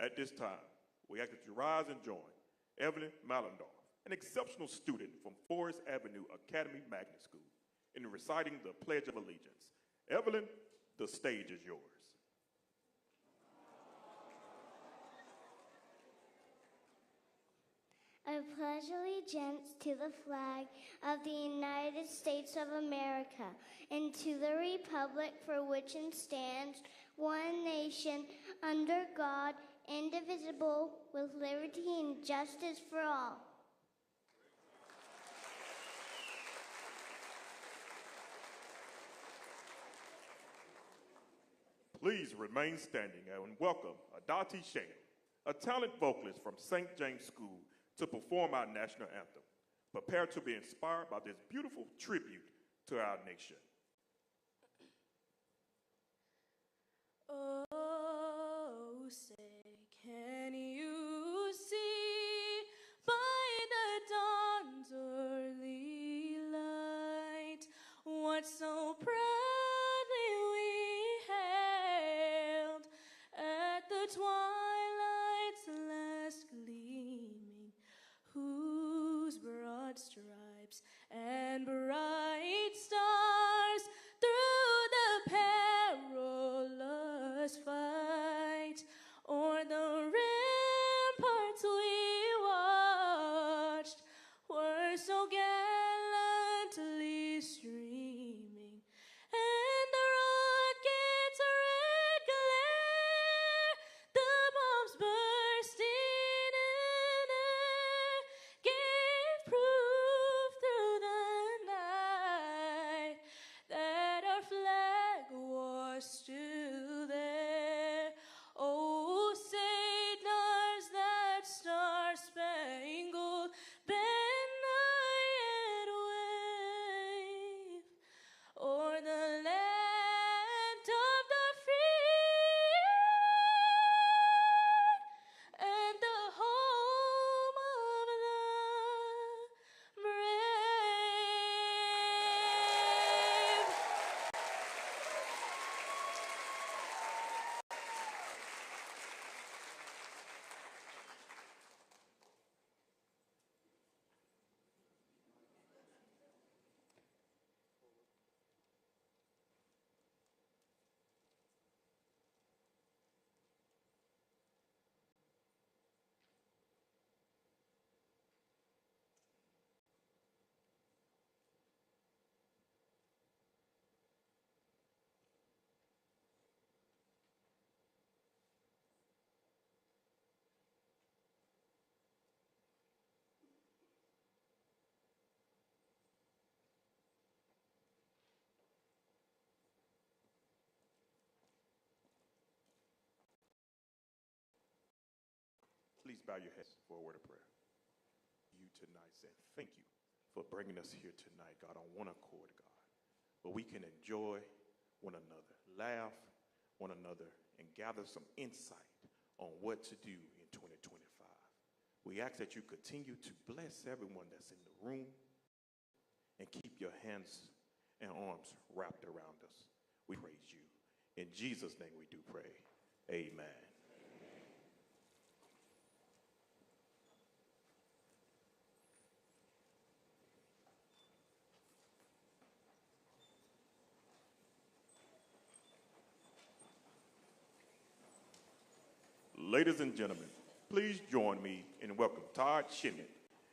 At this time, we ask that you rise and join Evelyn Malendorf, an exceptional student from Forest Avenue Academy Magnet School, in reciting the Pledge of Allegiance. Evelyn, the stage is yours. I pledge allegiance to the flag of the United States of America and to the republic for which it stands, one nation, under God, indivisible, with liberty and justice for all. Please remain standing and welcome Adati Shane, a talented vocalist from St. James School, to perform our national anthem. Prepare to be inspired by this beautiful tribute to our nation. Oh, say, can you see by the dawn's early light what so proudly we hailed at the twilight's last gleaming, whose broad stripes and bright stars through the perilous fight o'er the ramparts we watched were so gallantly streaming, and the rocket's red glare, the bombs bursting in air, gave proof through the night that our flag was still there. Oh, say does that star-spangled banner yet wave o'er the land of the free and the home of the brave? Please bow your heads for a word of prayer. You tonight said, thank you for bringing us here tonight, God, on one accord, God, where we can enjoy one another, laugh one another, and gather some insight on what to do in 2025. We ask that you continue to bless everyone that's in the room and keep your hands and arms wrapped around us. We praise you. In Jesus' name we do pray. Amen. Ladies and gentlemen, please join me in welcoming Todd Schmidt,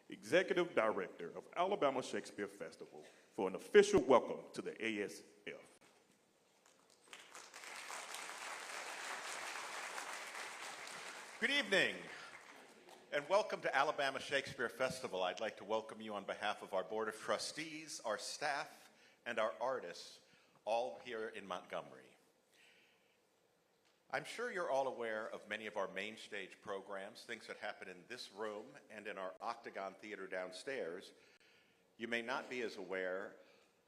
Executive Director of Alabama Shakespeare Festival, for an official welcome to the ASF. Good evening, and welcome to Alabama Shakespeare Festival. I'd like to welcome you on behalf of our Board of Trustees, our staff, and our artists, all here in Montgomery. I'm sure you're all aware of many of our main stage programs, things that happen in this room and in our Octagon Theater downstairs. You may not be as aware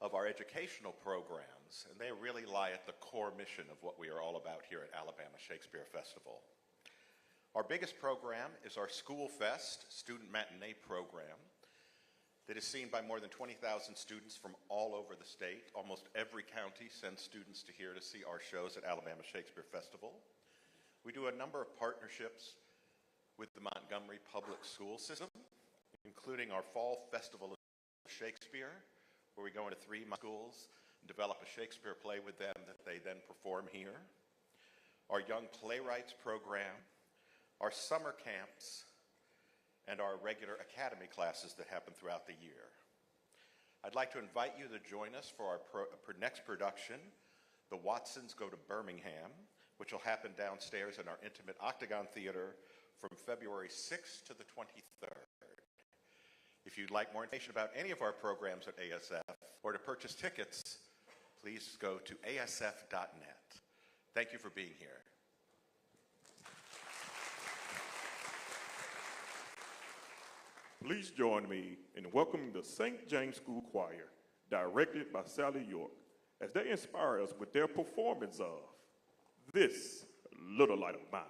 of our educational programs, and they really lie at the core mission of what we are all about here at Alabama Shakespeare Festival. Our biggest program is our School Fest student matinee program that is seen by more than 20,000 students from all over the state. Almost every county sends students to here to see our shows at Alabama Shakespeare Festival. We do a number of partnerships with the Montgomery public school system, including our Fall Festival of Shakespeare, where we go into 3 schools and develop a Shakespeare play with them that they then perform here. Our Young Playwrights program, our summer camps, and our regular academy classes that happen throughout the year. I'd like to invite you to join us for our next production, The Watsons Go to Birmingham, which will happen downstairs in our intimate Octagon Theater from February 6th to the 23rd. If you'd like more information about any of our programs at ASF or to purchase tickets, please go to asf.net. Thank you for being here. Please join me in welcoming the St. James School Choir, directed by Sally York, as they inspire us with their performance of This Little Light of Mine.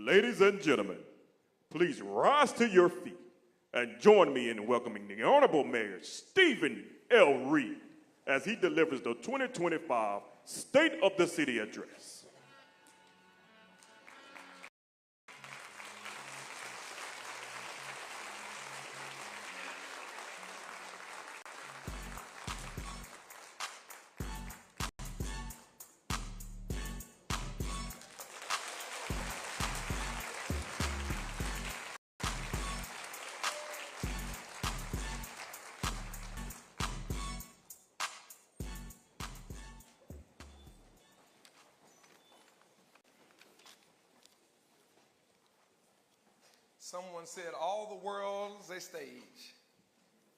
Ladies and gentlemen, please rise to your feet and join me in welcoming the Honorable Mayor Stephen L. Reed as he delivers the 2025 State of the City Address. Someone said, all the world's a stage.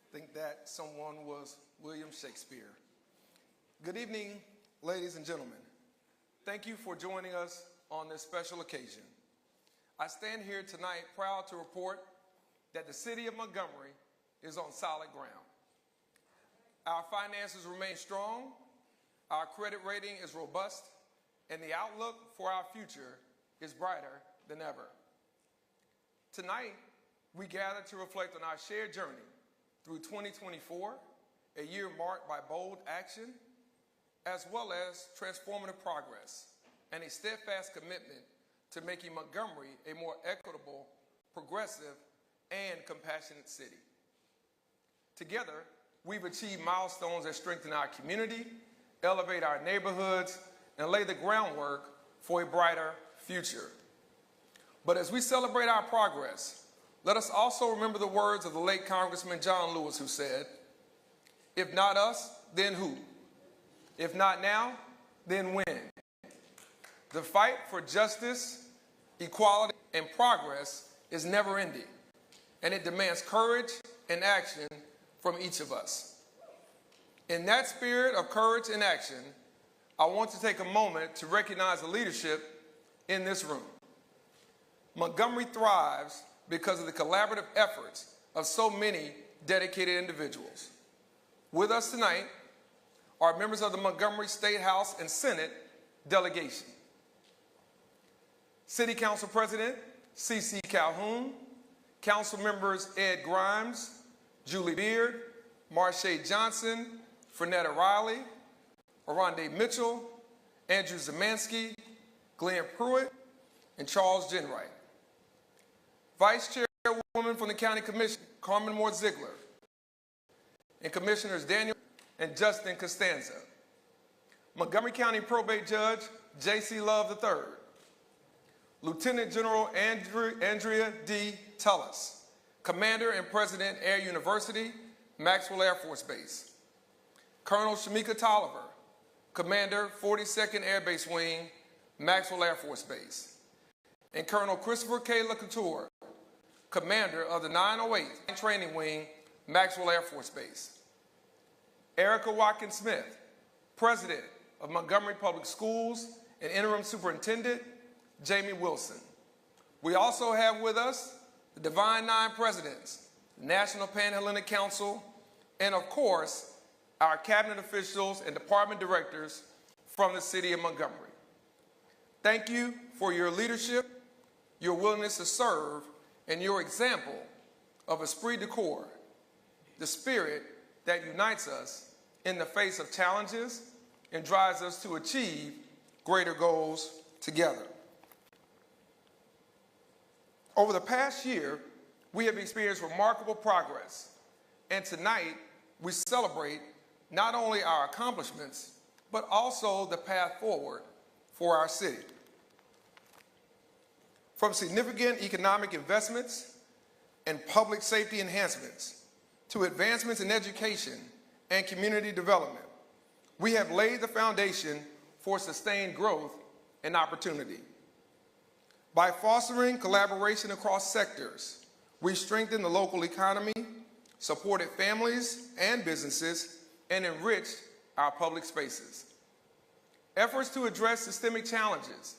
I think that someone was William Shakespeare. Good evening, ladies and gentlemen. Thank you for joining us on this special occasion. I stand here tonight proud to report that the city of Montgomery is on solid ground. Our finances remain strong, our credit rating is robust, and the outlook for our future is brighter than ever. Tonight, we gather to reflect on our shared journey through 2024, a year marked by bold action, as well as transformative progress and a steadfast commitment to making Montgomery a more equitable, progressive, and compassionate city. Together, we've achieved milestones that strengthen our community, elevate our neighborhoods, and lay the groundwork for a brighter future. But as we celebrate our progress, let us also remember the words of the late Congressman John Lewis, who said, "If not us, then who? If not now, then when?" The fight for justice, equality, and progress is never ending, and it demands courage and action from each of us. In that spirit of courage and action, I want to take a moment to recognize the leadership in this room. Montgomery thrives because of the collaborative efforts of so many dedicated individuals. With us tonight are members of the Montgomery State House and Senate delegation. City Council President C.C. Calhoun, Council members Ed Grimes, Julie Beard, Marsha Johnson, Fernetta Riley, Aronde Mitchell, Andrew Zemansky, Glenn Pruitt, and Charles Jenwright. Vice Chairwoman from the County Commission, Carmen Moore Ziegler, and Commissioners Daniel and Justin Costanza. Montgomery County Probate Judge J.C. Love III. Lieutenant General Andrea D. Tullis, Commander and President, Air University, Maxwell Air Force Base. Colonel Shamika Tolliver, Commander, 42nd Air Base Wing, Maxwell Air Force Base. And Colonel Christopher K. LeCouture, Commander of the 908th Training Wing, Maxwell Air Force Base. Erica Watkins Smith, President of Montgomery Public Schools and Interim Superintendent, Jamie Wilson. We also have with us the Divine Nine Presidents, National Panhellenic Council, and of course, our cabinet officials and department directors from the city of Montgomery. Thank you for your leadership, your willingness to serve, and your example of esprit de corps, the spirit that unites us in the face of challenges and drives us to achieve greater goals together. Over the past year, we have experienced remarkable progress, and tonight we celebrate not only our accomplishments, but also the path forward for our city. From significant economic investments and public safety enhancements to advancements in education and community development, we have laid the foundation for sustained growth and opportunity. By fostering collaboration across sectors, we strengthened the local economy, supported families and businesses, and enriched our public spaces. Efforts to address systemic challenges,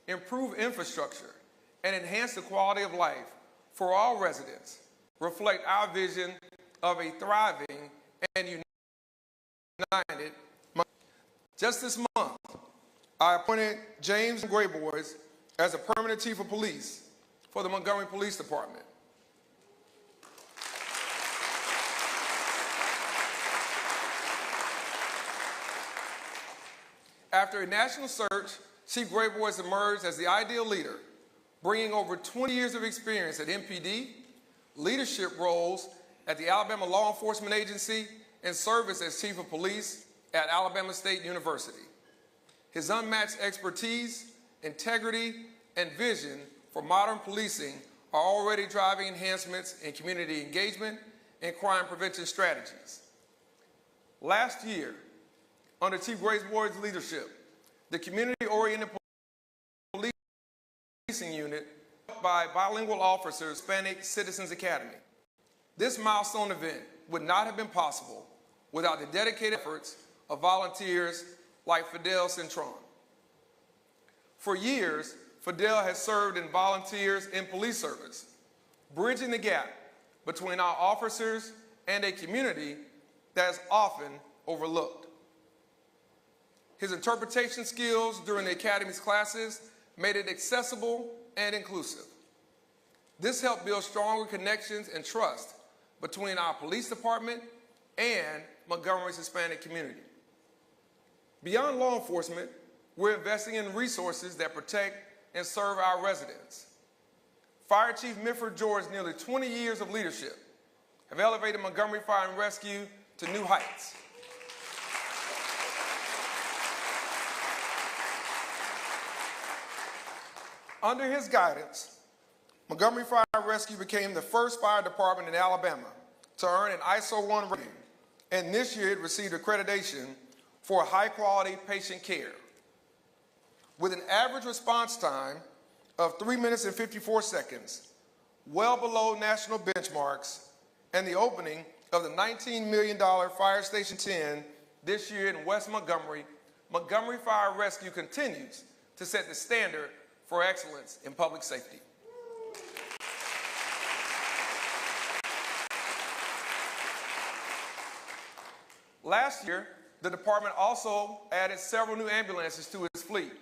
improve infrastructure, and enhance the quality of life for all residents reflect our vision of a thriving and united Montgomery. Just this month, I appointed James Grayboys as a permanent chief of police for the Montgomery Police Department. After a national search, Chief Grayboy has emerged as the ideal leader, bringing over 20 years of experience at MPD, leadership roles at the Alabama Law Enforcement Agency, and service as Chief of Police at Alabama State University. His unmatched expertise, integrity, and vision for modern policing are already driving enhancements in community engagement and crime prevention strategies. Last year, under Chief Grayboy's leadership, the community-oriented policing unit by bilingual officers, Hispanic Citizens Academy. This milestone event would not have been possible without the dedicated efforts of volunteers like Fidel Cintron. For years, Fidel has served in volunteers in police service, bridging the gap between our officers and a community that is often overlooked. His interpretation skills during the Academy's classes made it accessible and inclusive. This helped build stronger connections and trust between our police department and Montgomery's Hispanic community. Beyond law enforcement, we're investing in resources that protect and serve our residents. Fire Chief Mitford George's nearly 20 years of leadership have elevated Montgomery Fire and Rescue to new heights. Under his guidance, Montgomery Fire and Rescue became the first fire department in Alabama to earn an ISO 1 rating, and this year it received accreditation for high-quality patient care. With an average response time of 3 minutes and 54 seconds, well below national benchmarks, and the opening of the $19 million Fire Station 10 this year in West Montgomery, Montgomery Fire and Rescue continues to set the standard for excellence in public safety. Last year, the department also added several new ambulances to its fleet,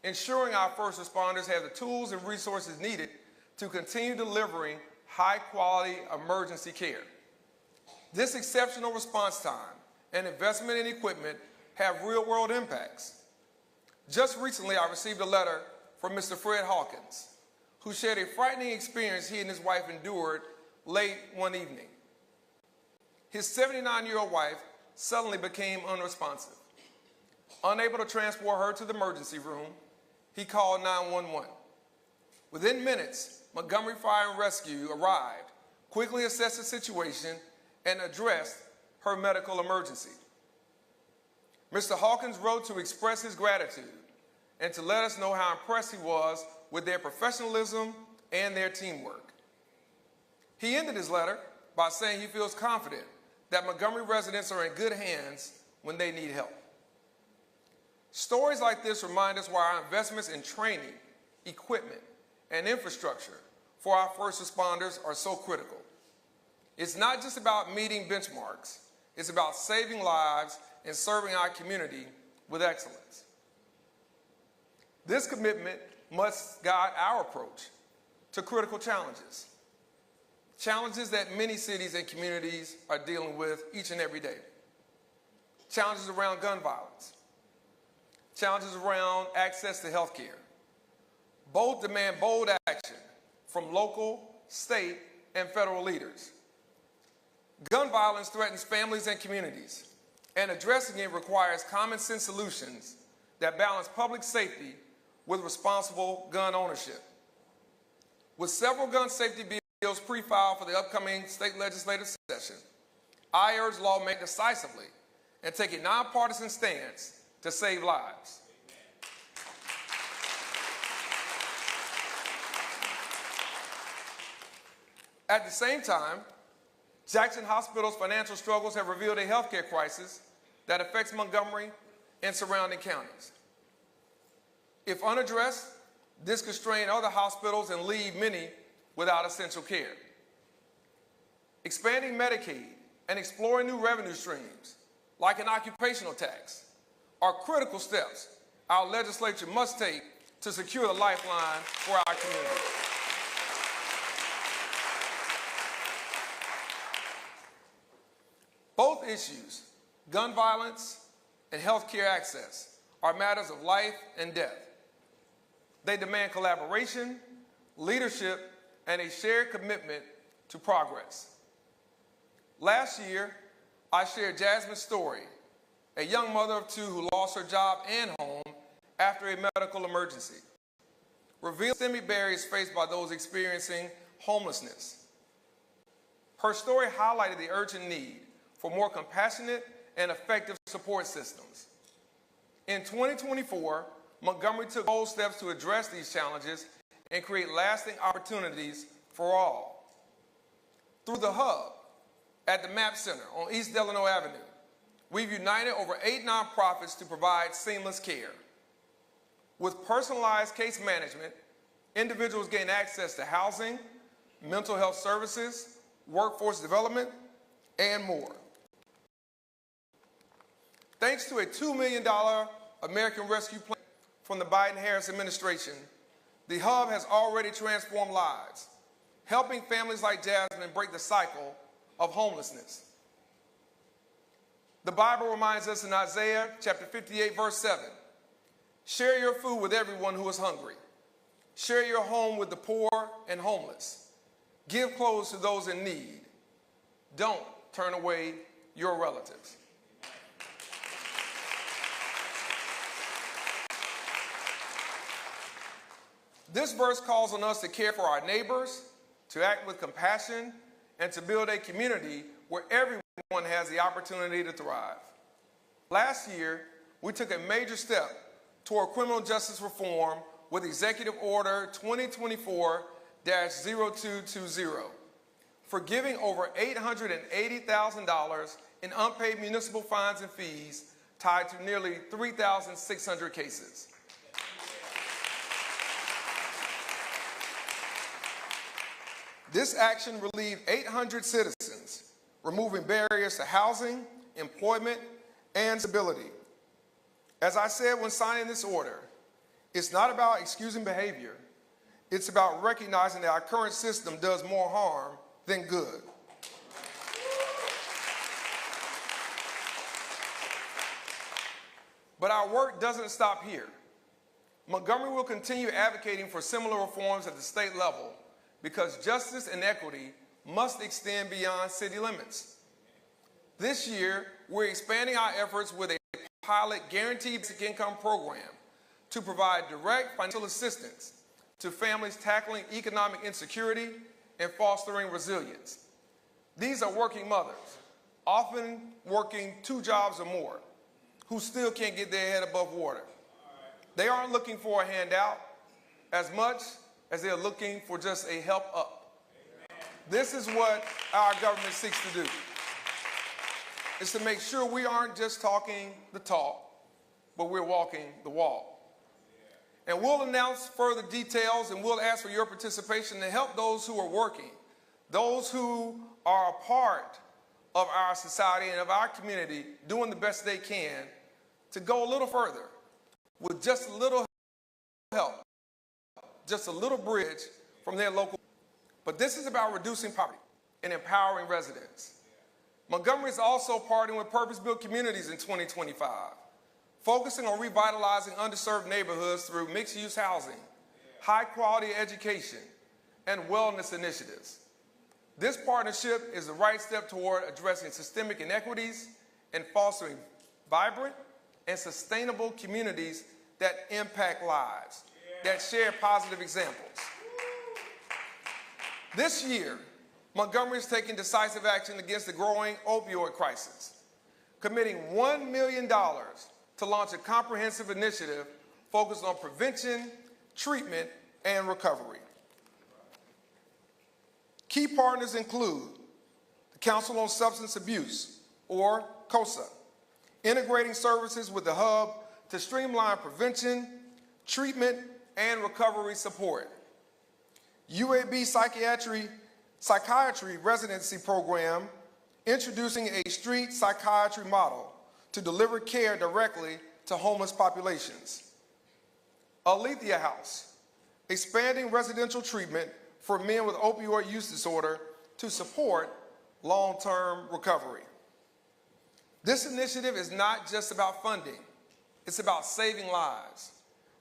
ensuring our first responders have the tools and resources needed to continue delivering high-quality emergency care. This exceptional response time and investment in equipment have real-world impacts. Just recently, I received a letter from Mr. Fred Hawkins, who shared a frightening experience he and his wife endured late one evening. His 79-year-old wife suddenly became unresponsive. Unable to transport her to the emergency room, he called 911. Within minutes, Montgomery Fire and Rescue arrived, quickly assessed the situation, and addressed her medical emergency. Mr. Hawkins wrote to express his gratitude and to let us know how impressed he was with their professionalism and their teamwork. He ended his letter by saying he feels confident that Montgomery residents are in good hands when they need help. Stories like this remind us why our investments in training, equipment, and infrastructure for our first responders are so critical. It's not just about meeting benchmarks, it's about saving lives and serving our community with excellence. This commitment must guide our approach to critical challenges, challenges that many cities and communities are dealing with each and every day. Challenges around gun violence, challenges around access to health care. Both demand bold action from local, state, and federal leaders. Gun violence threatens families and communities, and addressing it requires common sense solutions that balance public safety with responsible gun ownership. With several gun safety bills pre-filed for the upcoming state legislative session, I urge lawmakers decisively and take a nonpartisan stance to save lives. At the same time, Jackson Hospital's financial struggles have revealed a healthcare crisis that affects Montgomery and surrounding counties. If unaddressed, this could strain other hospitals and leave many without essential care. Expanding Medicaid and exploring new revenue streams, like an occupational tax, are critical steps our legislature must take to secure the lifeline for our community. Both issues, gun violence and health care access, are matters of life and death. They demand collaboration, leadership, and a shared commitment to progress. Last year, I shared Jasmine's story, a young mother of two who lost her job and home after a medical emergency, revealing systemic barriers faced by those experiencing homelessness. Her story highlighted the urgent need for more compassionate and effective support systems. In 2024, Montgomery took bold steps to address these challenges and create lasting opportunities for all. Through the Hub at the MAP Center on East Delano Avenue, we've united over 8 nonprofits to provide seamless care. With personalized case management, individuals gain access to housing, mental health services, workforce development, and more. Thanks to a $2 million American Rescue Plan from the Biden-Harris administration, the Hub has already transformed lives, helping families like Jasmine break the cycle of homelessness. The Bible reminds us in Isaiah chapter 58, verse 7, share your food with everyone who is hungry. Share your home with the poor and homeless. Give clothes to those in need. Don't turn away your relatives. This verse calls on us to care for our neighbors, to act with compassion, and to build a community where everyone has the opportunity to thrive. Last year, we took a major step toward criminal justice reform with Executive Order 2024-0220, forgiving over $880,000 in unpaid municipal fines and fees tied to nearly 3,600 cases. This action relieved 800 citizens, removing barriers to housing, employment, and stability. As I said when signing this order, it's not about excusing behavior. It's about recognizing that our current system does more harm than good. But our work doesn't stop here. Montgomery will continue advocating for similar reforms at the state level, because justice and equity must extend beyond city limits. This year, we're expanding our efforts with a pilot guaranteed basic income program to provide direct financial assistance to families tackling economic insecurity and fostering resilience. These are working mothers, often working 2 jobs or more, who still can't get their head above water. They aren't looking for a handout as much as they're looking for just a help up. This is what our government seeks to do. It's to make sure we aren't just talking the talk, but we're walking the walk. And we'll announce further details, and we'll ask for your participation to help those who are working, those who are a part of our society and of our community, doing the best they can to go a little further with just a little help, just a little bridge from their local. But this is about reducing poverty and empowering residents. Montgomery is also partnering with purpose-built communities in 2025, focusing on revitalizing underserved neighborhoods through mixed-use housing, high-quality education, and wellness initiatives. This partnership is the right step toward addressing systemic inequities and fostering vibrant and sustainable communities that impact lives, that share positive examples. This year, Montgomery is taking decisive action against the growing opioid crisis, committing $1 million to launch a comprehensive initiative focused on prevention, treatment, and recovery. Key partners include the Council on Substance Abuse, or COSA, integrating services with the Hub to streamline prevention, treatment, and recovery support. UAB Psychiatry Residency Program, introducing a street psychiatry model to deliver care directly to homeless populations. Alethea House, expanding residential treatment for men with opioid use disorder to support long-term recovery. This initiative is not just about funding, it's about saving lives,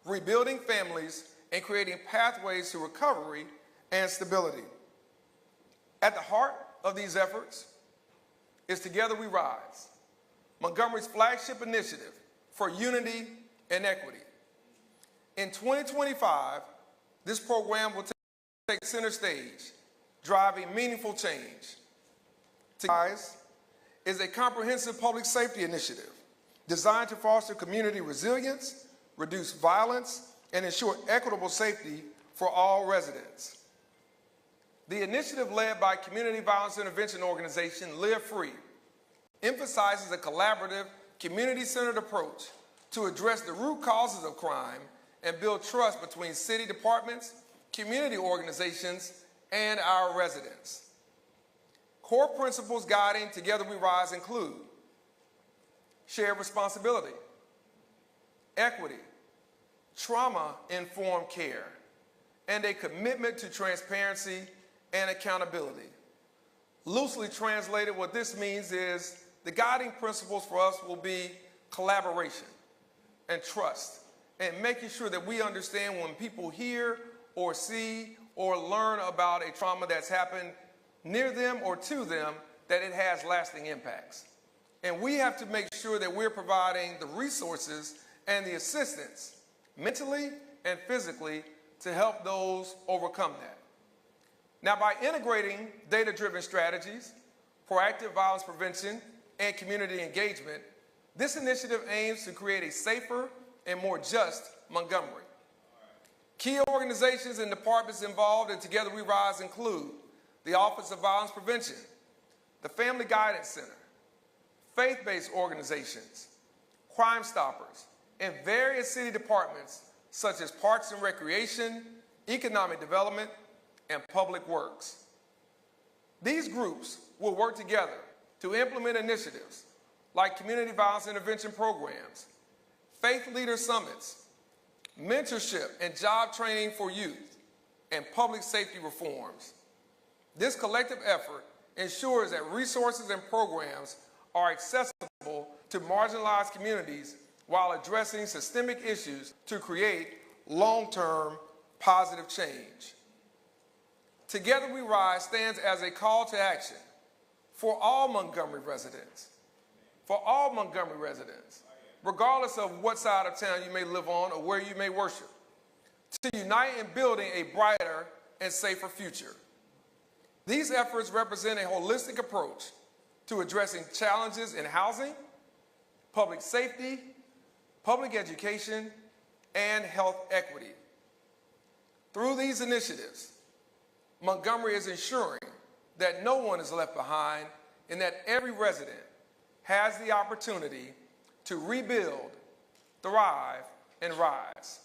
rebuilding families, and creating pathways to recovery and stability. At the heart of these efforts is Together We Rise, Montgomery's flagship initiative for unity and equity. In 2025, this program will take center stage, driving meaningful change. Rise is a comprehensive public safety initiative designed to foster community resilience, reduce violence, and ensure equitable safety for all residents. The initiative, led by community violence intervention organization Live Free, emphasizes a collaborative, community-centered approach to address the root causes of crime and build trust between city departments, community organizations, and our residents. Core principles guiding Together We Rise include shared responsibility, equity, trauma-informed care, and a commitment to transparency and accountability. Loosely translated, what this means is the guiding principles for us will be collaboration and trust, and making sure that we understand when people hear or see or learn about a trauma that's happened near them or to them, that it has lasting impacts. And we have to make sure that we're providing the resources and the assistance, mentally and physically, to help those overcome that. Now, by integrating data-driven strategies, proactive violence prevention, and community engagement, this initiative aims to create a safer and more just Montgomery. Key organizations and departments involved in Together We Rise include the Office of Violence Prevention, the Family Guidance Center, faith-based organizations, Crime Stoppers, and various city departments such as Parks and Recreation, Economic Development, and Public Works. These groups will work together to implement initiatives like community violence intervention programs, faith leader summits, mentorship and job training for youth, and public safety reforms. This collective effort ensures that resources and programs are accessible to marginalized communities while addressing systemic issues to create long-term positive change. Together We Rise stands as a call to action for all Montgomery residents, regardless of what side of town you may live on or where you may worship, to unite in building a brighter and safer future. These efforts represent a holistic approach to addressing challenges in housing, public safety, public education, and health equity. Through these initiatives, Montgomery is ensuring that no one is left behind and that every resident has the opportunity to rebuild, thrive, and rise.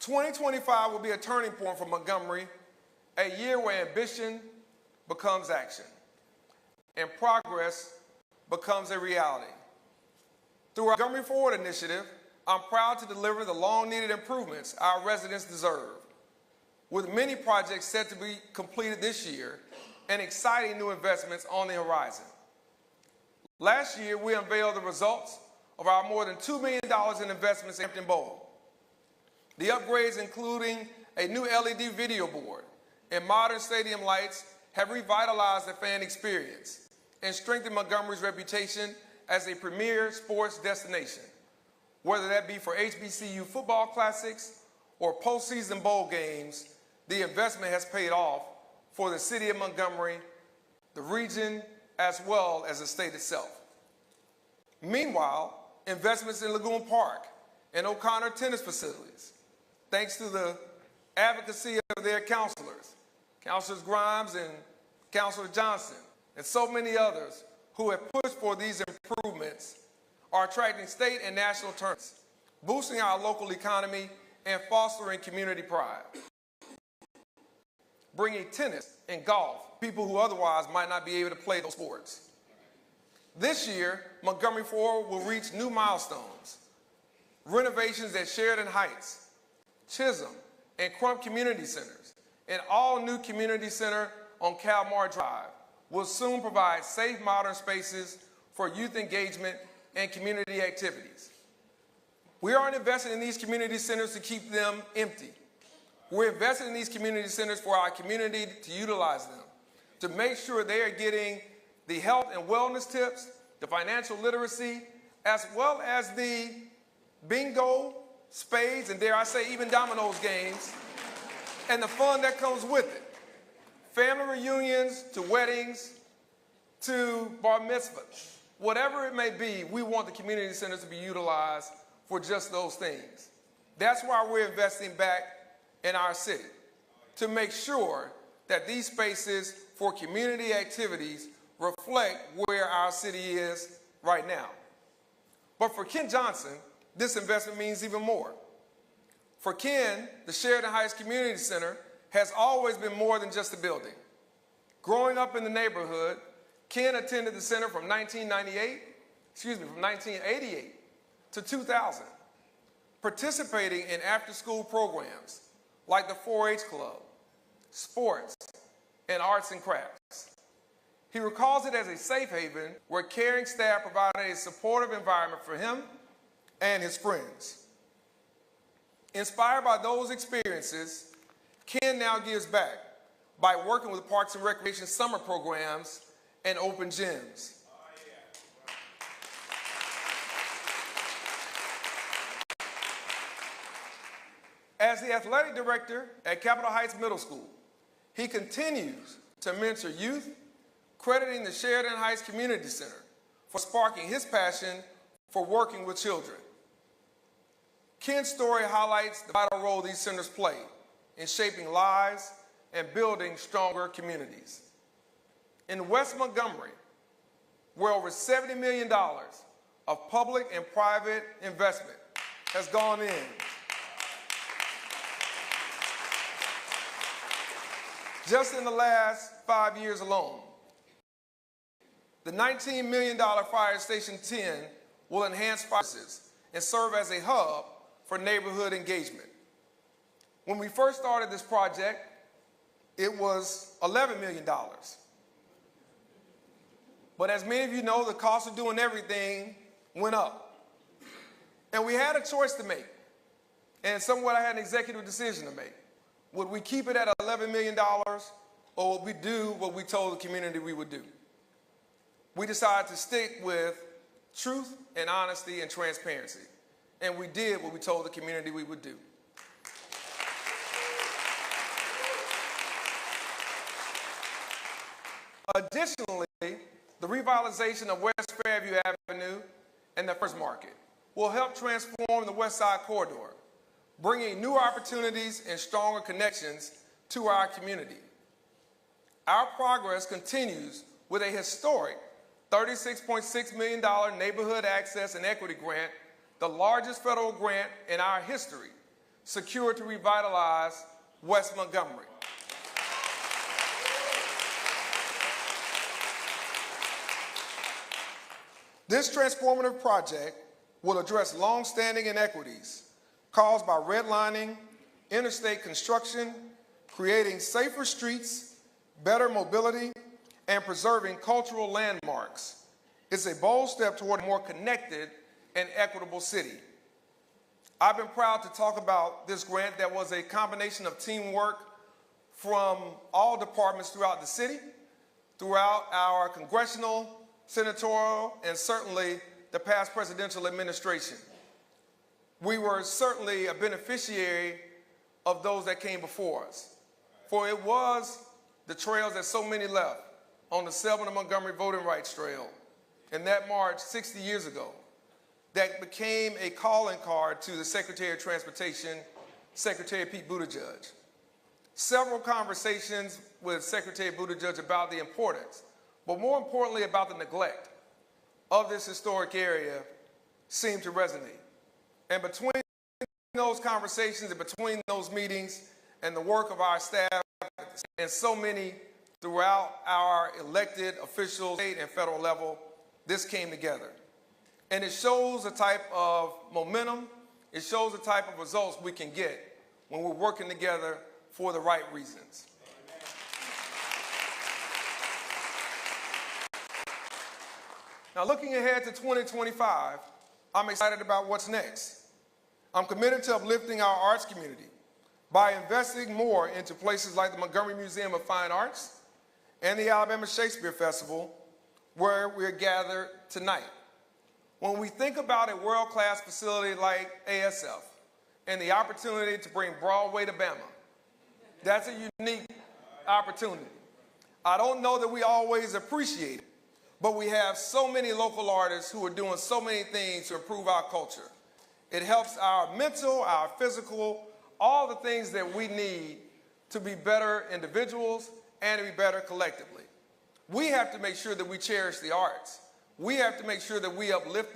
2025 will be a turning point for Montgomery, a year where ambition becomes action and progress becomes a reality. Through our Montgomery Forward initiative, I'm proud to deliver the long-needed improvements our residents deserve, with many projects set to be completed this year and exciting new investments on the horizon. Last year, we unveiled the results of our more than $2 million in investments in Hampton Bowl. The upgrades, including a new LED video board and modern stadium lights, have revitalized the fan experience and strengthened Montgomery's reputation as a premier sports destination, whether that be for HBCU football classics or postseason bowl games. The investment has paid off for the city of Montgomery, the region, as well as the state itself. Meanwhile, investments in Lagoon Park and O'Connor tennis facilities, thanks to the advocacy of their counselors, Councilors Grimes and Councilor Johnson, and so many others who have pushed for these improvements, are attracting state and national tournaments, boosting our local economy and fostering community pride. Bringing tennis and golf, people who otherwise might not be able to play those sports. This year, Montgomery Forward will reach new milestones. Renovations at Sheridan Heights, Chisholm, and Crump Community Centers, and all new community center on Calmar Drive will soon provide safe, modern spaces for youth engagement and community activities. We aren't investing in these community centers to keep them empty. We're investing in these community centers for our community to utilize them, to make sure they are getting the health and wellness tips, the financial literacy, as well as the bingo, spades, and dare I say even dominoes games, and the fun that comes with it. Family reunions to weddings to bar mitzvahs. Whatever it may be, we want the community centers to be utilized for just those things. That's why we're investing back in our city, to make sure that these spaces for community activities reflect where our city is right now. But for Ken Johnson, this investment means even more. For Ken, the Sheridan Heights Community Center has always been more than just a building. Growing up in the neighborhood, Ken attended the center from 1988 to 2000, participating in after-school programs like the 4-H Club, sports, and arts and crafts. He recalls it as a safe haven where caring staff provided a supportive environment for him and his friends. Inspired by those experiences, Ken now gives back by working with Parks and Recreation summer programs and open gyms. As the athletic director at Capitol Heights Middle School, he continues to mentor youth, crediting the Sheridan Heights Community Center for sparking his passion for working with children. Ken's story highlights the vital role these centers play in shaping lives and building stronger communities. In West Montgomery, where over $70 million of public and private investment has gone in, just in the last 5 years alone, the $19 million Fire Station 10 will enhance fire services and serve as a hub for neighborhood engagement. When we first started this project, it was $11 million. But as many of you know, the cost of doing everything went up. And we had a choice to make. And somewhat I had an executive decision to make. Would we keep it at $11 million, or would we do what we told the community we would do? We decided to stick with truth and honesty and transparency. And we did what we told the community we would do. Additionally, the revitalization of West Fairview Avenue and the First Market will help transform the West Side Corridor, bringing new opportunities and stronger connections to our community. Our progress continues with a historic $36.6 million Neighborhood Access and Equity Grant, the largest federal grant in our history, secured to revitalize West Montgomery. This transformative project will address long-standing inequities caused by redlining, interstate construction, creating safer streets, better mobility, and preserving cultural landmarks. It's a bold step toward a more connected and equitable city. I've been proud to talk about this grant that was a combination of teamwork from all departments throughout the city, throughout our congressional, senatorial, and certainly the past presidential administration. We were certainly a beneficiary of those that came before us. For it was the trails that so many left on the Selma Montgomery Voting Rights Trail in that march 60 years ago that became a calling card to the Secretary of Transportation, Secretary Pete Buttigieg. Several conversations with Secretary Buttigieg about the importance, but more importantly about the neglect of this historic area seemed to resonate. And between those conversations and between those meetings and the work of our staff and so many throughout our elected officials, state and federal level, this came together. And it shows the type of momentum, it shows the type of results we can get when we're working together for the right reasons. Now, looking ahead to 2025, I'm excited about what's next. I'm committed to uplifting our arts community by investing more into places like the Montgomery Museum of Fine Arts and the Alabama Shakespeare Festival, where we're gathered tonight. When we think about a world-class facility like ASF and the opportunity to bring Broadway to Bama, that's a unique opportunity. I don't know that we always appreciate it, but we have so many local artists who are doing so many things to improve our culture. It helps our mental, our physical, all the things that we need to be better individuals and to be better collectively. We have to make sure that we cherish the arts. We have to make sure that we uplift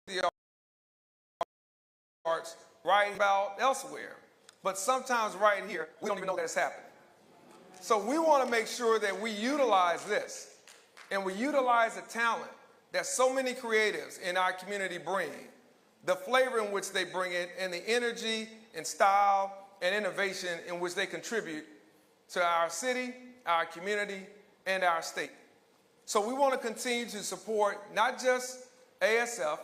the arts right about elsewhere. But sometimes right here, we don't even know that's happening. So we want to make sure that we utilize this and we utilize the talent that so many creatives in our community bring, the flavor in which they bring it, and the energy and style and innovation in which they contribute to our city, our community, and our state. So we want to continue to support not just ASF,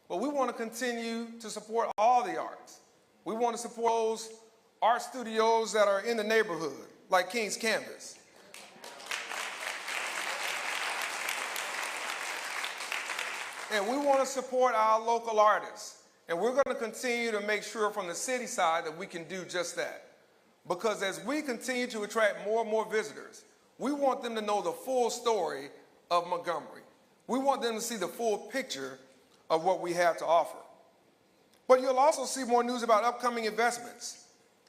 but we want to continue to support all the arts. We want to support those art studios that are in the neighborhood, like King's Canvas. And we want to support our local artists. And we're going to continue to make sure from the city side that we can do just that. Because as we continue to attract more and more visitors, we want them to know the full story of Montgomery. We want them to see the full picture of what we have to offer. But you'll also see more news about upcoming investments,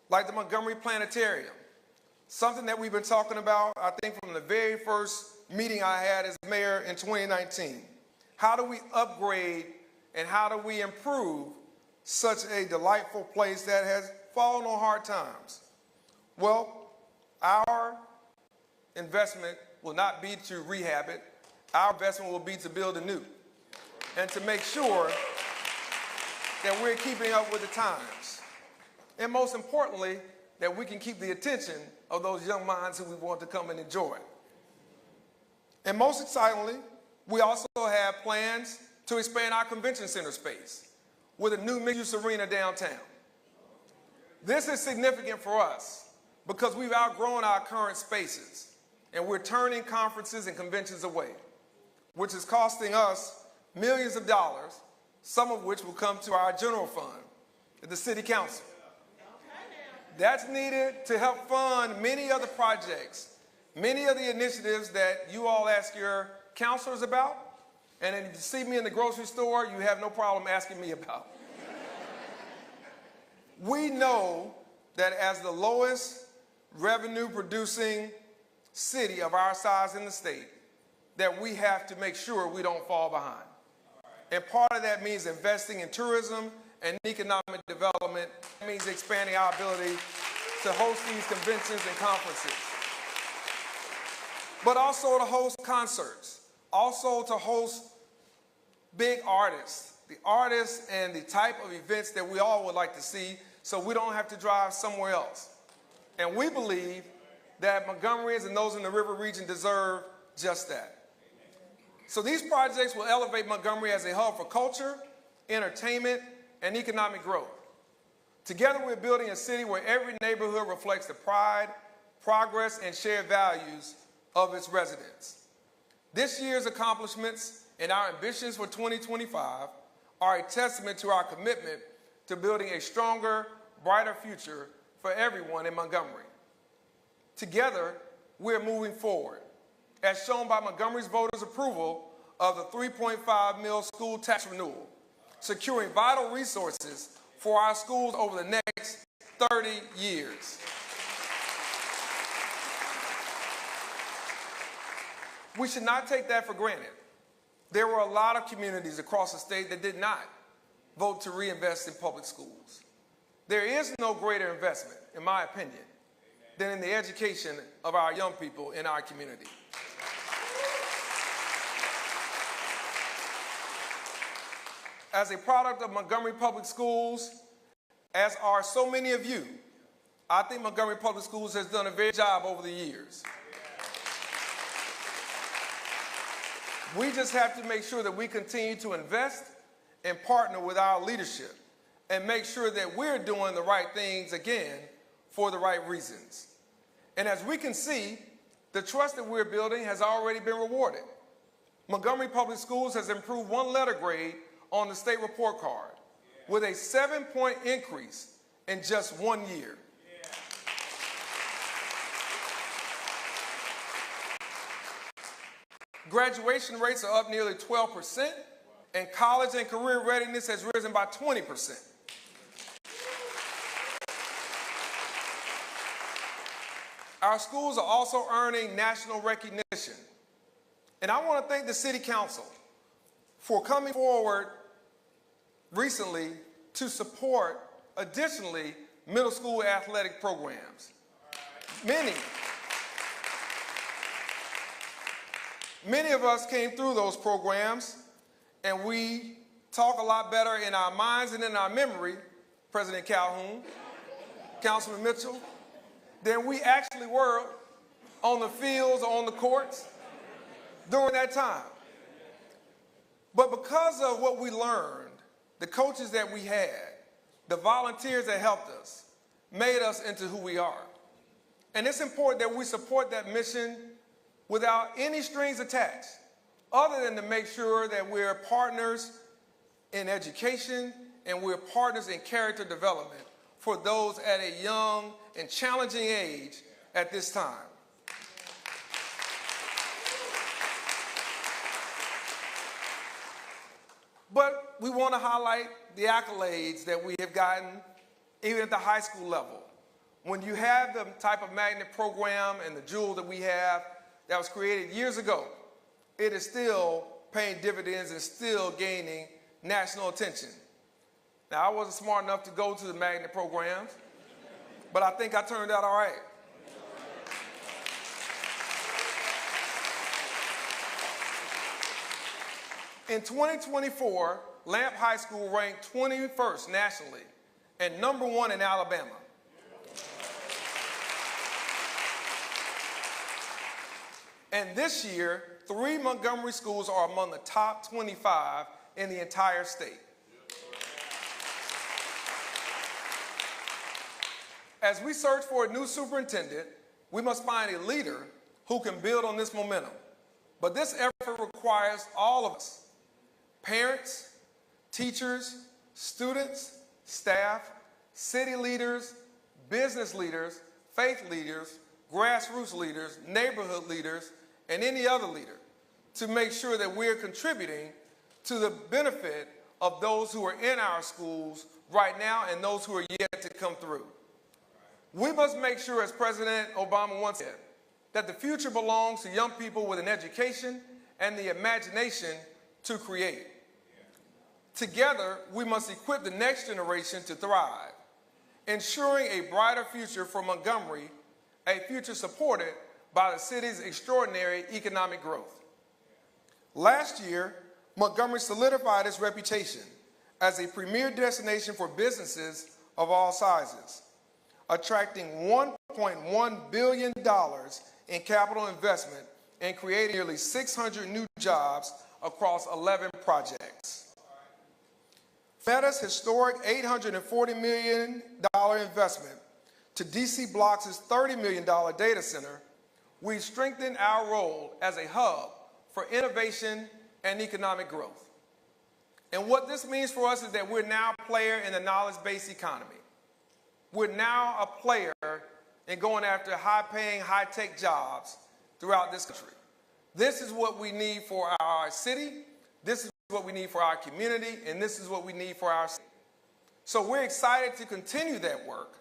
like the Montgomery Planetarium, something that we've been talking about, I think, from the very first meeting I had as mayor in 2019. How do we upgrade and how do we improve such a delightful place that has fallen on hard times? Well, our investment will not be to rehab it. Our investment will be to build anew and to make sure that we're keeping up with the times. And most importantly, that we can keep the attention of those young minds who we want to come and enjoy. And most excitingly, we also have plans to expand our convention center space with a new mixed-use arena downtown. This is significant for us because we've outgrown our current spaces and we're turning conferences and conventions away, which is costing us millions of dollars, some of which will come to our general fund at the city council. That's needed to help fund many other projects, many of the initiatives that you all ask your counselors about, and if you see me in the grocery store, you have no problem asking me about. We know that as the lowest revenue producing city of our size in the state, that we have to make sure we don't fall behind. And part of that means investing in tourism and economic development. That means expanding our ability to host these conventions and conferences, but also to host concerts, also to host big artists, the artists and the type of events that we all would like to see so we don't have to drive somewhere else. And we believe that Montgomeryans and those in the river region deserve just that. So these projects will elevate Montgomery as a hub for culture, entertainment, and economic growth. Together, we're building a city where every neighborhood reflects the pride, progress, and shared values of its residents. This year's accomplishments and our ambitions for 2025 are a testament to our commitment to building a stronger, brighter future for everyone in Montgomery. Together, we're moving forward, as shown by Montgomery's voters' approval of the $3.5 million school tax renewal, securing vital resources for our schools over the next 30 years. We should not take that for granted. There were a lot of communities across the state that did not vote to reinvest in public schools. There is no greater investment, in my opinion, than in the education of our young people in our community. as a product of Montgomery Public Schools, as are so many of you, I think Montgomery Public Schools has done a very good job over the years. We just have to make sure that we continue to invest and partner with our leadership and make sure that we're doing the right things again for the right reasons. And as we can see, the trust that we're building has already been rewarded. Montgomery Public Schools has improved one letter grade on the state report card with a 7-point increase in just 1 year. Graduation rates are up nearly 12%, and college and career readiness has risen by 20%. Our schools are also earning national recognition. And I want to thank the City Council for coming forward recently to support, additionally, middle school athletic programs. Many of us came through those programs, and we talk a lot better in our minds and in our memory, President Calhoun, Councilman Mitchell, than we actually were on the fields or on the courts during that time. But because of what we learned, the coaches that we had, the volunteers that helped us, made us into who we are. And it's important that we support that mission without any strings attached, other than to make sure that we're partners in education and we're partners in character development for those at a young and challenging age at this time. But we want to highlight the accolades that we have gotten even at the high school level. When you have the type of magnet program and the jewel that we have that was created years ago, it is still paying dividends and still gaining national attention. Now, I wasn't smart enough to go to the magnet programs, but I think I turned out all right. In 2024, Lamp High School ranked 21st nationally and #1 in Alabama. And this year, 3 Montgomery schools are among the top 25 in the entire state. As we search for a new superintendent, we must find a leader who can build on this momentum. But this effort requires all of us, parents, teachers, students, staff, city leaders, business leaders, faith leaders, grassroots leaders, neighborhood leaders, and any other leader to make sure that we're contributing to the benefit of those who are in our schools right now and those who are yet to come through. We must make sure, as President Obama once said, that the future belongs to young people with an education and the imagination to create. Together, we must equip the next generation to thrive, ensuring a brighter future for Montgomery, a future supported by the city's extraordinary economic growth. Last year, Montgomery solidified its reputation as a premier destination for businesses of all sizes, attracting $1.1 billion in capital investment and creating nearly 600 new jobs across 11 projects. Meta's historic $840 million investment to DC Block's $30 million data center, we've strengthened our role as a hub for innovation and economic growth. And what this means for us is that we're now a player in the knowledge-based economy. We're now a player in going after high-paying, high-tech jobs throughout this country. This is what we need for our city, this is what we need for our community, and this is what we need for our state. So we're excited to continue that work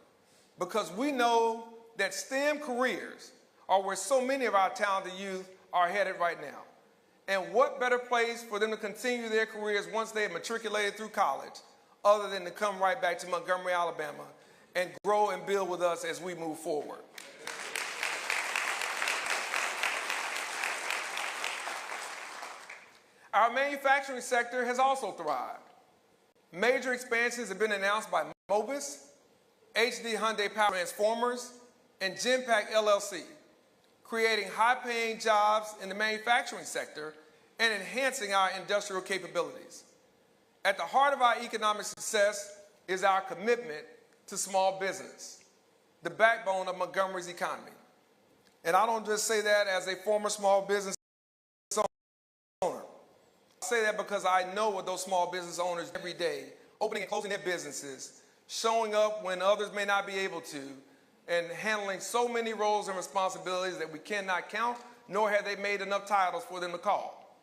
because we know that STEM careers are where so many of our talented youth are headed right now. And what better place for them to continue their careers once they have matriculated through college other than to come right back to Montgomery, Alabama, and grow and build with us as we move forward. Our manufacturing sector has also thrived. Major expansions have been announced by Mobis, HD Hyundai Power Transformers, and Genpact LLC, creating high-paying jobs in the manufacturing sector and enhancing our industrial capabilities. At the heart of our economic success is our commitment to small business, the backbone of Montgomery's economy. And I don't just say that as a former small business owner. I say that because I know what those small business owners do every day, opening and closing their businesses, showing up when others may not be able to, and handling so many roles and responsibilities that we cannot count, nor have they made enough titles for them to call.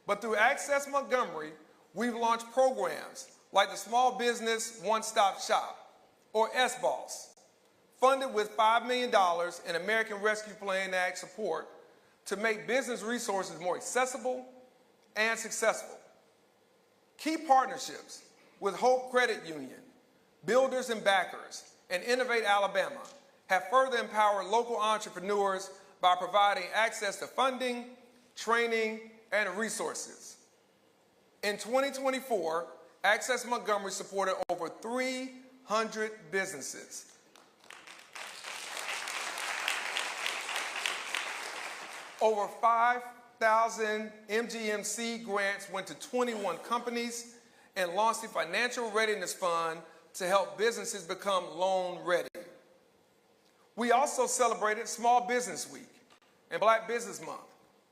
But through Access Montgomery, we've launched programs like the Small Business One-Stop Shop, or SBOSS, funded with $5 million in American Rescue Plan Act support to make business resources more accessible and successful. Key partnerships with Hope Credit Union, Builders and Backers, and Innovate Alabama have further empowered local entrepreneurs by providing access to funding, training, and resources. In 2024, Access Montgomery supported over 300 businesses. Over 5,000 MGMC grants went to 21 companies and launched the Financial Readiness Fund to help businesses become loan ready. We also celebrated Small Business Week and Black Business Month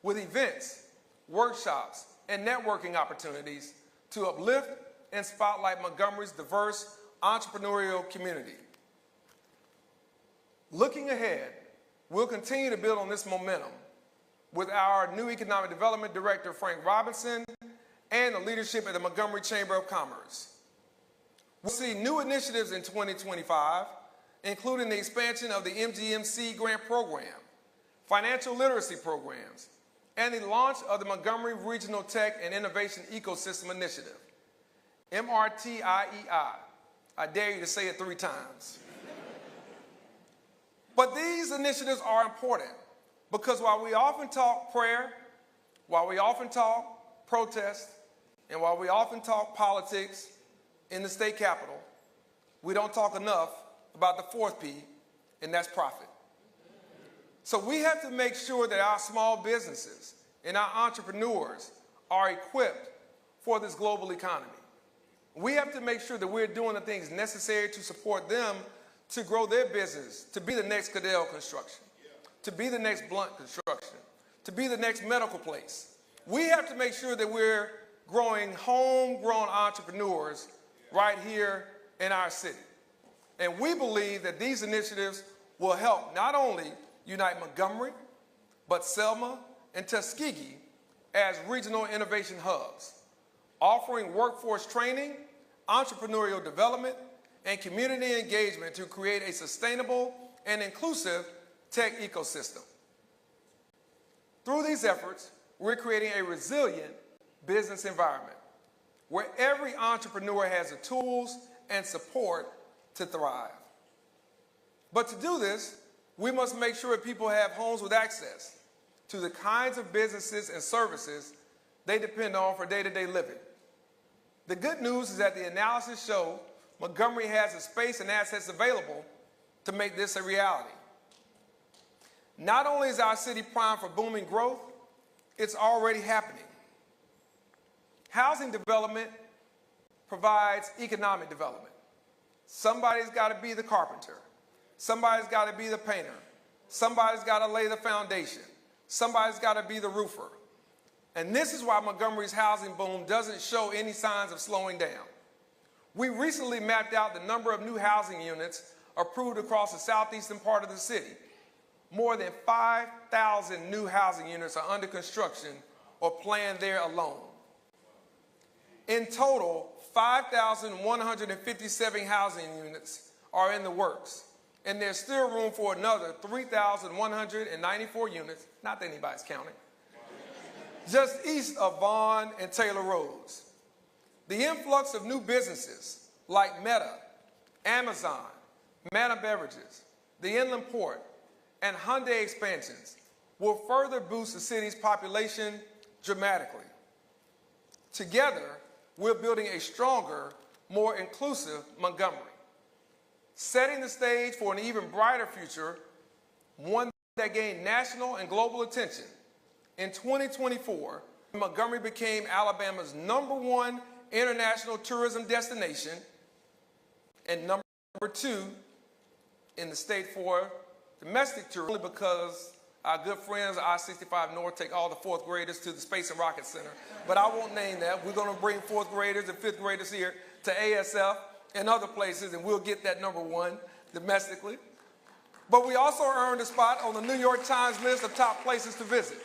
with events, workshops, and networking opportunities to uplift and spotlight Montgomery's diverse entrepreneurial community. Looking ahead, we'll continue to build on this momentum with our new Economic Development Director, Frank Robinson, and the leadership at the Montgomery Chamber of Commerce. We'll see new initiatives in 2025, including the expansion of the MGMC grant program, financial literacy programs, and the launch of the Montgomery Regional Tech and Innovation Ecosystem Initiative, MRTIEI. I dare you to say it 3 times. But these initiatives are important because while we often talk prayer, while we often talk protest, and while we often talk politics in the state capitol, we don't talk enough about the 4th P, and that's profit. So we have to make sure that our small businesses and our entrepreneurs are equipped for this global economy. We have to make sure that we're doing the things necessary to support them to grow their business, to be the next Cadell Construction, to be the next Blunt Construction, to be the next medical place. We have to make sure that we're growing homegrown entrepreneurs right here in our city. And we believe that these initiatives will help not only unite Montgomery, but Selma and Tuskegee as regional innovation hubs, offering workforce training, entrepreneurial development, and community engagement to create a sustainable and inclusive tech ecosystem. Through these efforts, we're creating a resilient business environment where every entrepreneur has the tools and support to thrive. But to do this, we must make sure that people have homes with access to the kinds of businesses and services they depend on for day-to-day living. The good news is that the analysis show Montgomery has the space and assets available to make this a reality. Not only is our city primed for booming growth, it's already happening. Housing development provides economic development. Somebody's got to be the carpenter. Somebody's got to be the painter. Somebody's got to lay the foundation. Somebody's got to be the roofer. And this is why Montgomery's housing boom doesn't show any signs of slowing down. We recently mapped out the number of new housing units approved across the southeastern part of the city. More than 5,000 new housing units are under construction or planned there alone. In total, 5,157 housing units are in the works, and there's still room for another 3,194 units, not that anybody's counting, just east of Vaughn and Taylor Roads. The influx of new businesses like Meta, Amazon, Manna Beverages, the Inland Port, and Hyundai expansions will further boost the city's population dramatically. Together, we're building a stronger, more inclusive Montgomery, setting the stage for an even brighter future, one that gained national and global attention. In 2024, Montgomery became Alabama's #1 international tourism destination and #2 in the state for domestic tourism, only because our good friends at I-65 North take all the fourth graders to the Space and Rocket Center. But I won't name that. We're going to bring fourth graders and fifth graders here to ASF and other places, and we'll get that #1 domestically. But we also earned a spot on the New York Times list of top places to visit.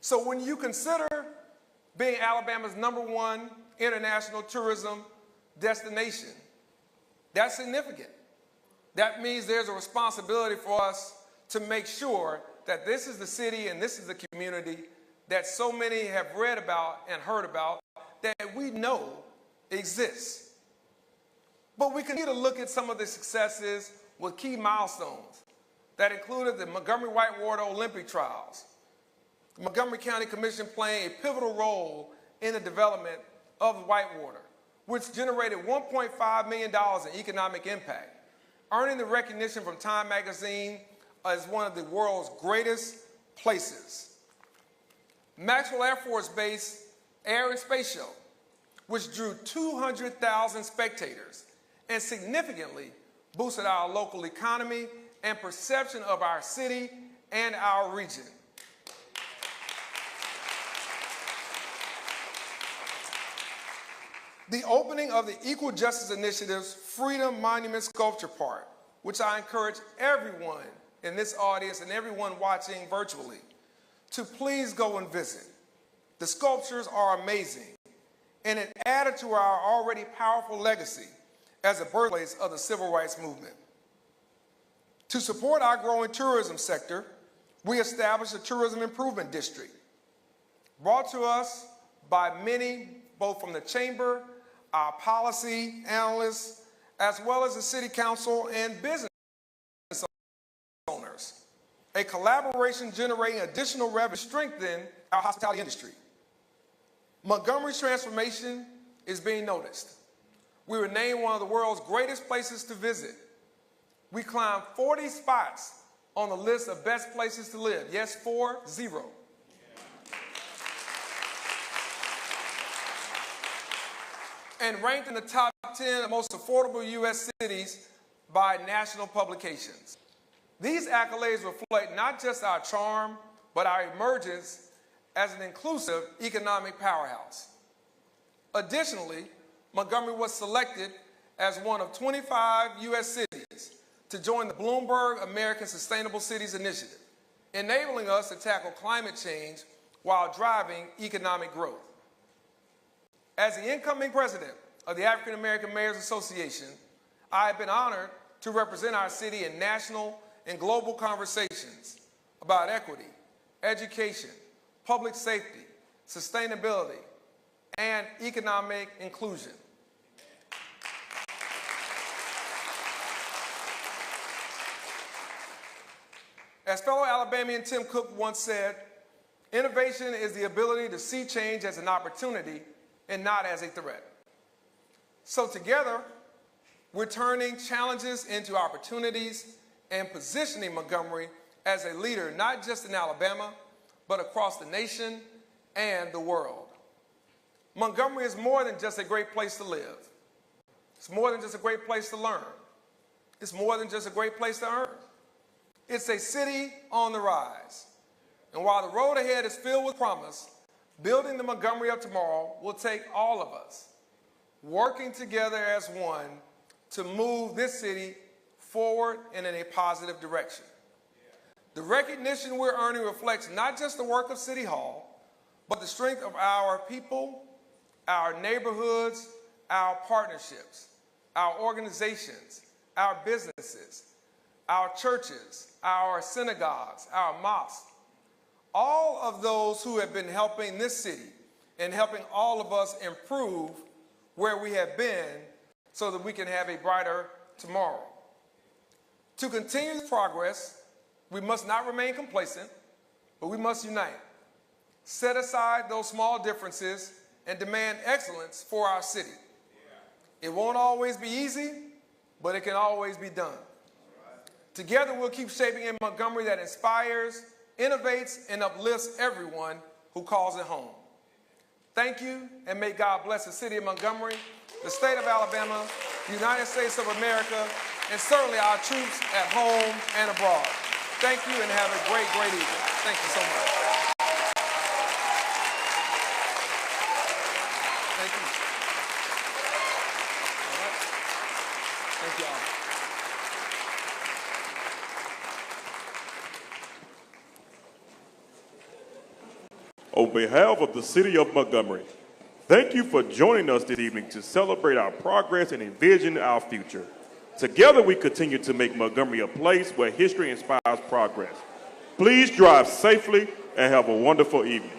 So when you consider being Alabama's #1 international tourism destination, that's significant. That means there's a responsibility for us to make sure that this is the city and this is the community that so many have read about and heard about that we know exists. But we continue to look at some of the successes with key milestones that included the Montgomery Whitewater Olympic trials, the Montgomery County Commission playing a pivotal role in the development of Whitewater, which generated $1.5 million in economic impact, earning the recognition from Time Magazine as one of the world's greatest places. Maxwell Air Force Base Air and Space Show, which drew 200,000 spectators and significantly boosted our local economy and perception of our city and our region. The opening of the Equal Justice Initiative's Freedom Monument Sculpture Park, which I encourage everyone in this audience and everyone watching virtually to please go and visit. The sculptures are amazing, and it added to our already powerful legacy as a birthplace of the civil rights movement. To support our growing tourism sector, we established a Tourism Improvement District, brought to us by many, both from the Chamber, our policy analysts, as well as the City Council and business owners. A collaboration generating additional revenue to strengthen our hospitality industry. Montgomery's transformation is being noticed. We were named one of the world's greatest places to visit. We climbed 40 spots on the list of best places to live. Yes, 40. And ranked in the top 10 of most affordable U.S. cities by national publications. These accolades reflect not just our charm, but our emergence as an inclusive economic powerhouse. Additionally, Montgomery was selected as one of 25 U.S. cities to join the Bloomberg American Sustainable Cities Initiative, enabling us to tackle climate change while driving economic growth. As the incoming president of the African American Mayors Association, I have been honored to represent our city in national and global conversations about equity, education, public safety, sustainability, and economic inclusion. As fellow Alabamian Tim Cook once said, innovation is the ability to see change as an opportunity and not as a threat. So together, we're turning challenges into opportunities and positioning Montgomery as a leader, not just in Alabama, but across the nation and the world. Montgomery is more than just a great place to live. It's more than just a great place to learn. It's more than just a great place to earn. It's a city on the rise. And while the road ahead is filled with promise, building the Montgomery of tomorrow will take all of us working together as one to move this city forward and in a positive direction. The recognition we're earning reflects not just the work of City Hall, but the strength of our people, our neighborhoods, our partnerships, our organizations, our businesses, our churches, our synagogues, our mosques, all of those who have been helping this city and helping all of us improve where we have been so that we can have a brighter tomorrow. To continue progress, we must not remain complacent, but we must unite. Set aside those small differences and demand excellence for our city. It won't always be easy, but it can always be done. Together, we'll keep shaping a Montgomery that inspires, innovates, and uplifts everyone who calls it home. Thank you, and may God bless the city of Montgomery, the state of Alabama, the United States of America, and certainly our troops at home and abroad. Thank you, and have a great, great evening. Thank you so much. Thank you. All right. Thank you all. On behalf of the city of Montgomery, thank you for joining us this evening to celebrate our progress and envision our future. Together, we continue to make Montgomery a place where history inspires progress. Please drive safely and have a wonderful evening.